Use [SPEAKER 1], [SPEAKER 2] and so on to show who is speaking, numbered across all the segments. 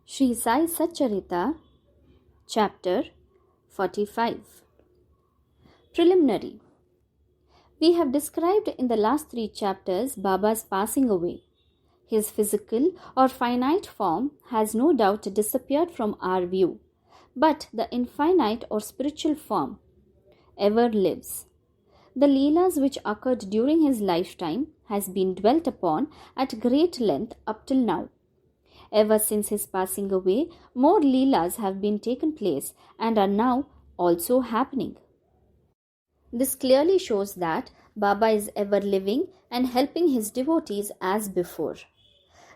[SPEAKER 1] Sri Sai Satcharita, Chapter 45. Preliminary. We have described in the last 3 chapters Baba's passing away. His physical or finite form has no doubt disappeared from our view, but the infinite or spiritual form ever lives. The Leelas which occurred during his lifetime has been dwelt upon at great length up till now. Ever since his passing away, more Leelas have been taken place and are now also happening. This clearly shows that Baba is ever living and helping his devotees as before.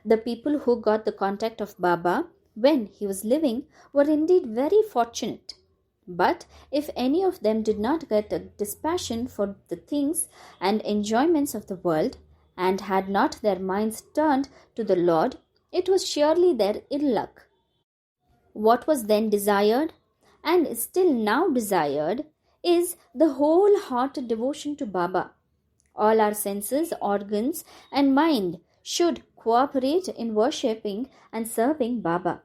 [SPEAKER 1] The people who got the contact of Baba when he was living were indeed very fortunate. But if any of them did not get a dispassion for the things and enjoyments of the world, and had not their minds turned to the Lord, it was surely their ill luck. What was then desired, and is still now desired, is the whole-hearted devotion to Baba. All our senses, organs, and mind should cooperate in worshipping and serving Baba.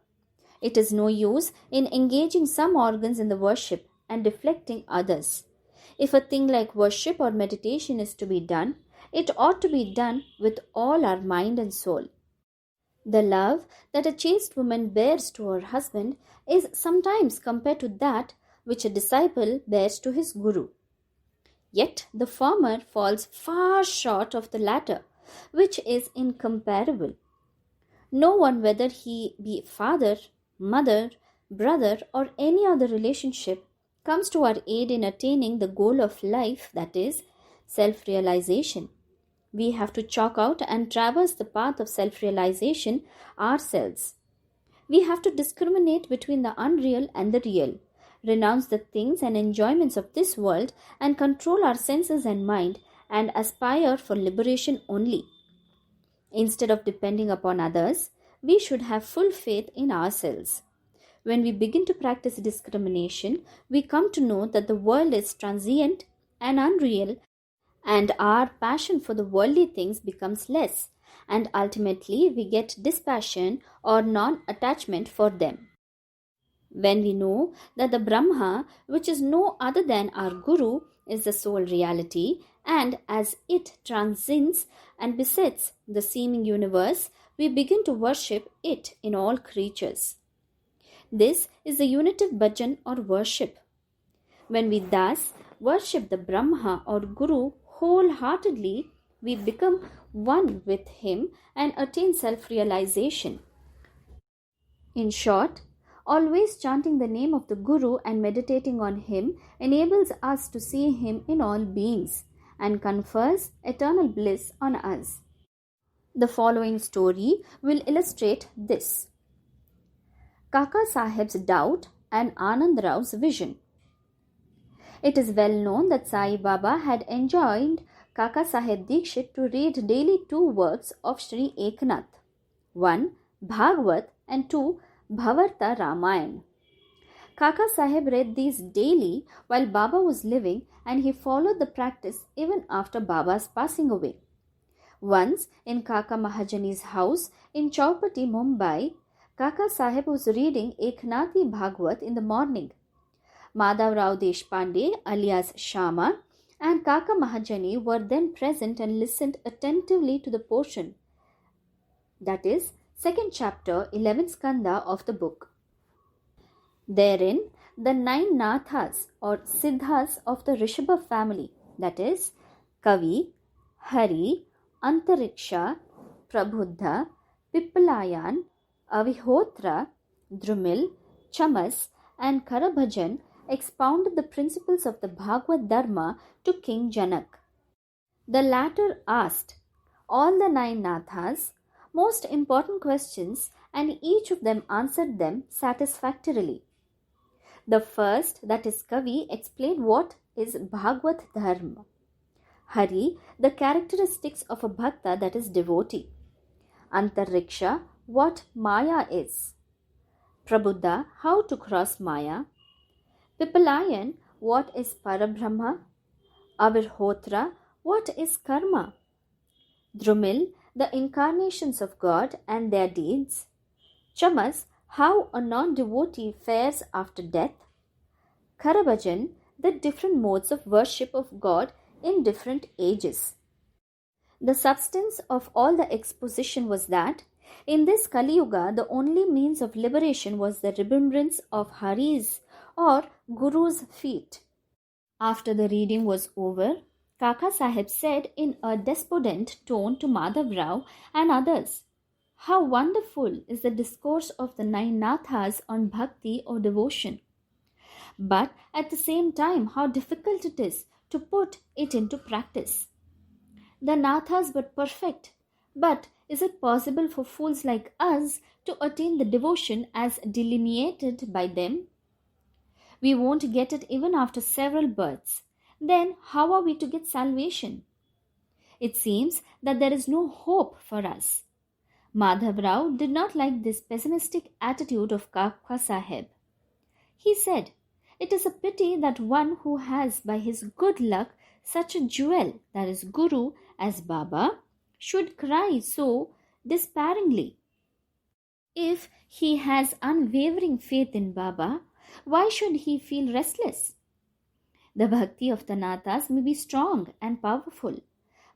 [SPEAKER 1] It is no use in engaging some organs in the worship and deflecting others. If a thing like worship or meditation is to be done, it ought to be done with all our mind and soul. The love that a chaste woman bears to her husband is sometimes compared to that which a disciple bears to his guru. Yet the former falls far short of the latter, which is incomparable. No one, whether he be father, mother, brother, or any other relationship, comes to our aid in attaining the goal of life, that is, self-realization. We have to chalk out and traverse the path of self-realization ourselves. We have to discriminate between the unreal and the real, renounce the things and enjoyments of this world, and control our senses and mind, and aspire for liberation only. Instead of depending upon others, we should have full faith in ourselves. When we begin to practice discrimination, we come to know that the world is transient and unreal, and our passion for the worldly things becomes less, and ultimately we get dispassion or non-attachment for them. When we know that the Brahma, which is no other than our Guru, is the sole reality, and as it transcends and besets the seeming universe, we begin to worship it in all creatures. This is the unitive bhajan or worship. When we thus worship the Brahma or Guru wholeheartedly, we become one with him and attain self-realization. In short, always chanting the name of the Guru and meditating on him enables us to see him in all beings and confers eternal bliss on us. The following story will illustrate this. Kaka Saheb's doubt and Anand Rao's vision. It is well known that Sai Baba had enjoined Kaka Saheb Dikshit to read daily 2 works of Sri Eknath, 1. Bhagavad and 2. Bhavarta Ramayan. Kaka Saheb read these daily while Baba was living, and he followed the practice even after Baba's passing away. Once in Kaka Mahajani's house in Chowpatty, Mumbai, Kaka Saheb was reading Eknathi Bhagavad in the morning. Madhav Rao Deshpande alias Shama and Kaka Mahajani were then present and listened attentively to the portion, that is, 2nd chapter, 11th skanda of the book. Therein, the 9 Nathas or Siddhas of the Rishabha family, that is, Kavi, Hari, Antariksha, Prabuddha, Pippalayan, Avihotra, Drumil, Chamas, and Karabhajan expounded the principles of the Bhagavad Dharma to King Janak. The latter asked all the 9 Nathas most important questions, and each of them answered them satisfactorily. The first, that is Kavi, explained what is Bhagavad Dharma. Hari, the characteristics of a bhakta, that is devotee. Antariksha, what Maya is. Prabuddha, how to cross Maya. Pippalayan, what is Parabrahma. Avirhotra, what is Karma. Drumil, the incarnations of God and their deeds. Chamas, how a non-devotee fares after death. Karabhajan, the different modes of worship of God in different ages. The substance of all the exposition was that in this Kali Yuga, the only means of liberation was the remembrance of Hari's or Guru's feet. After the reading was over, Kaka Sahib said in a despondent tone to Madhav Rao and others, "How wonderful is the discourse of the nine Nathas on bhakti or devotion! But at the same time, how difficult it is to put it into practice. The Nathas were perfect, but is it possible for fools like us to attain the devotion as delineated by them? We won't get it even after several births. Then how are we to get salvation? It seems that there is no hope for us." Madhav Rao did not like this pessimistic attitude of Kaka Sahib. He said, "It is a pity that one who has by his good luck such a jewel, that is Guru, as Baba, should cry so despairingly. If he has unwavering faith in Baba, why should he feel restless? The bhakti of the Nathas may be strong and powerful,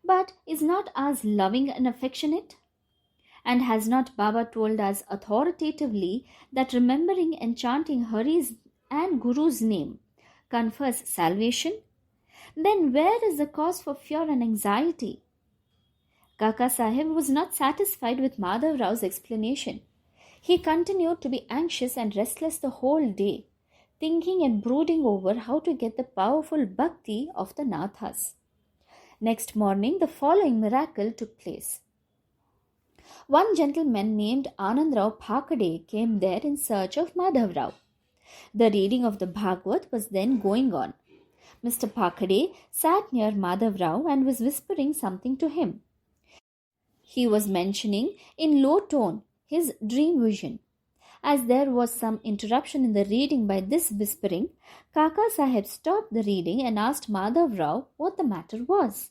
[SPEAKER 1] but is not ours loving and affectionate? And has not Baba told us authoritatively that remembering and chanting Hari's and Guru's name confers salvation? Then where is the cause for fear and anxiety?" Kaka Sahib was not satisfied with Madhav Rao's explanation. He continued to be anxious and restless the whole day, thinking and brooding over how to get the powerful bhakti of the Nathas. Next morning, the following miracle took place. One gentleman named Anandrao Phakade came there in search of Madhav Rao. The reading of the Bhagavad was then going on. Mr. Phakade sat near Madhav Rao and was whispering something to him. He was mentioning in low tone his dream vision. As there was some interruption in the reading by this whispering, Kaka Sahib stopped the reading and asked Madhav Rao what the matter was.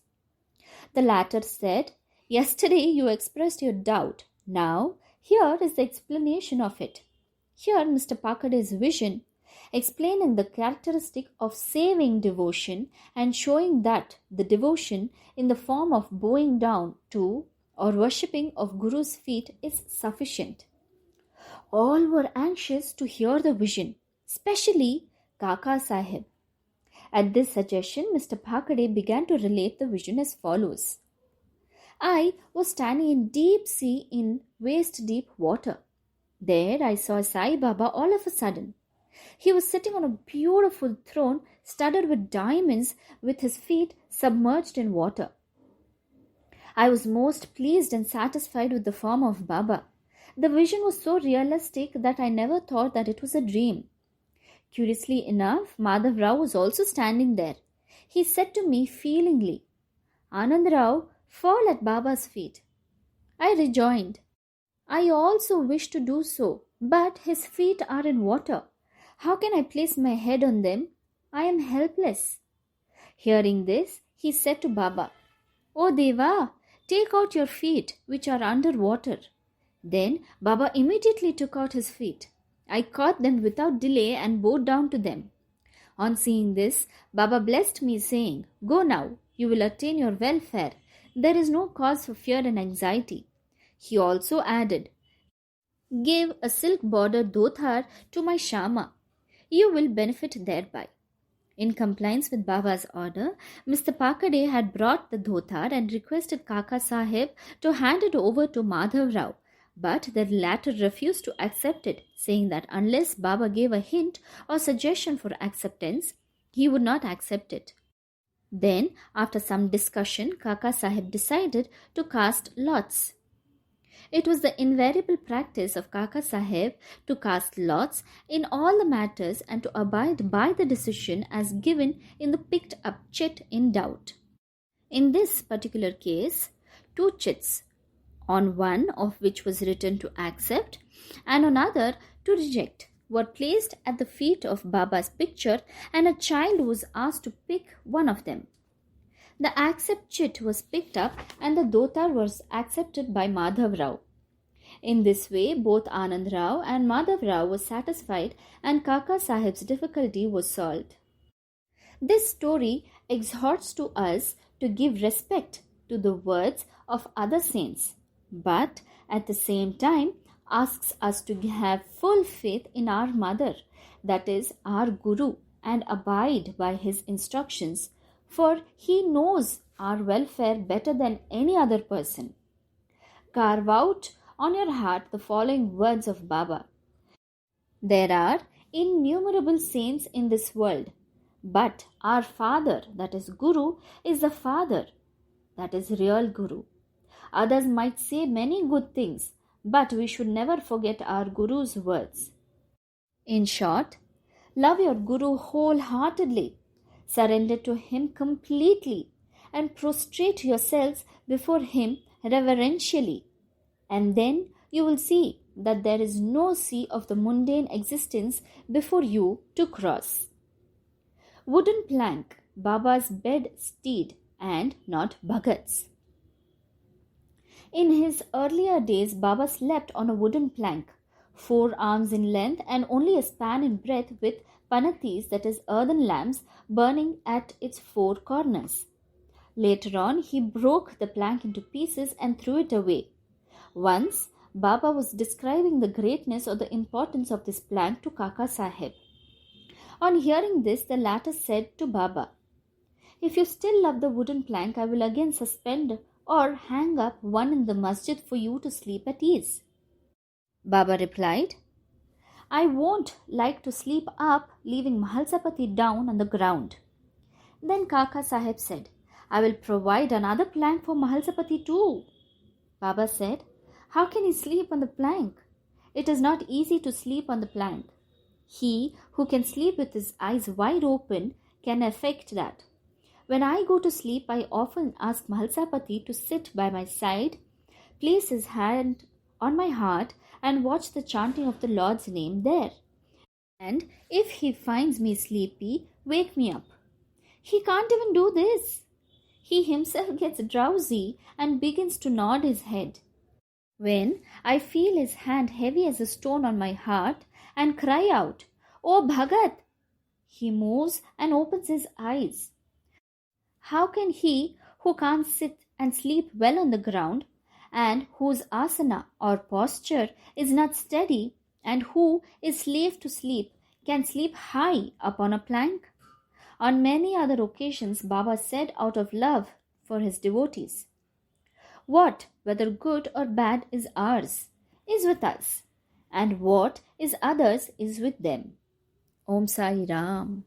[SPEAKER 1] The latter said, "Yesterday you expressed your doubt. Now, here is the explanation of it." Here Mr. Phakade's vision, explaining the characteristic of saving devotion and showing that the devotion in the form of bowing down to or worshipping of Guru's feet is sufficient. All were anxious to hear the vision, especially Kaka Sahib. At this suggestion, Mr. Phakade began to relate the vision as follows. "I was standing in deep sea in waist-deep water. There I saw Sai Baba all of a sudden. He was sitting on a beautiful throne studded with diamonds with his feet submerged in water. I was most pleased and satisfied with the form of Baba. The vision was so realistic that I never thought that it was a dream. Curiously enough, Madhav Rao was also standing there. He said to me feelingly, 'Anand Rao, fall at Baba's feet.' I rejoined, 'I also wish to do so, but his feet are in water. How can I place my head on them? I am helpless.' Hearing this, he said to Baba, 'O Deva, take out your feet, which are under water.' Then Baba immediately took out his feet. I caught them without delay and bowed down to them. On seeing this, Baba blessed me, saying, 'Go now, you will attain your welfare. There is no cause for fear and anxiety.' He also added, 'Give a silk bordered dhotar to my Shama. You will benefit thereby.' In compliance with Baba's order, Mr. Phakade had brought the dhotar and requested Kaka Sahib to hand it over to Madhav Rao, but the latter refused to accept it, saying that unless Baba gave a hint or suggestion for acceptance, he would not accept it. Then, after some discussion, Kaka Sahib decided to cast lots. It was the invariable practice of Kaka Sahib to cast lots in all the matters and to abide by the decision as given in the picked up chit in doubt. In this particular case, 2 chits, on one of which was written to accept and on other to reject, were placed at the feet of Baba's picture, and a child was asked to pick one of them. The accept chit was picked up and the dhotar was accepted by Madhav Rao. In this way, both Anand Rao and Madhav Rao were satisfied and Kaka Sahib's difficulty was solved. This story exhorts to us to give respect to the words of other saints, but at the same time asks us to have full faith in our mother, that is, our Guru, and abide by his instructions, for he knows our welfare better than any other person. Carve out on your heart the following words of Baba. There are innumerable saints in this world, but our Father, that is Guru, is the Father, that is real Guru. Others might say many good things, but we should never forget our Guru's words. In short, love your Guru wholeheartedly, surrender to him completely, and prostrate yourselves before him reverentially. And then you will see that there is no sea of the mundane existence before you to cross. Wooden plank, Baba's bed steed, and not Bhagat's. In his earlier days, Baba slept on a wooden plank, 4 arms in length and only a span in breadth, with panatis, that is, earthen lamps, burning at its 4 corners. Later on, he broke the plank into pieces and threw it away. Once, Baba was describing the greatness or the importance of this plank to Kaka Sahib. On hearing this, the latter said to Baba, "If you still love the wooden plank, I will again suspend or hang up one in the masjid for you to sleep at ease." Baba replied, "I won't like to sleep up, leaving Mahalsapati down on the ground." Then Kaka Sahib said, "I will provide another plank for Mahalsapati too." Baba said, "How can he sleep on the plank? It is not easy to sleep on the plank. He who can sleep with his eyes wide open can effect that. When I go to sleep, I often ask Mahalsapati to sit by my side, place his hand on my heart, and watch the chanting of the Lord's name there. And if he finds me sleepy, wake me up. He can't even do this. He himself gets drowsy and begins to nod his head. When I feel his hand heavy as a stone on my heart and cry out, 'Oh Bhagat!' he moves and opens his eyes. How can he who can't sit and sleep well on the ground, and whose asana or posture is not steady, and who is slave to sleep, can sleep high upon a plank?" On many other occasions, Baba said out of love for his devotees, "What, whether good or bad, is ours, is with us, and what is others is with them." Om Sai Ram.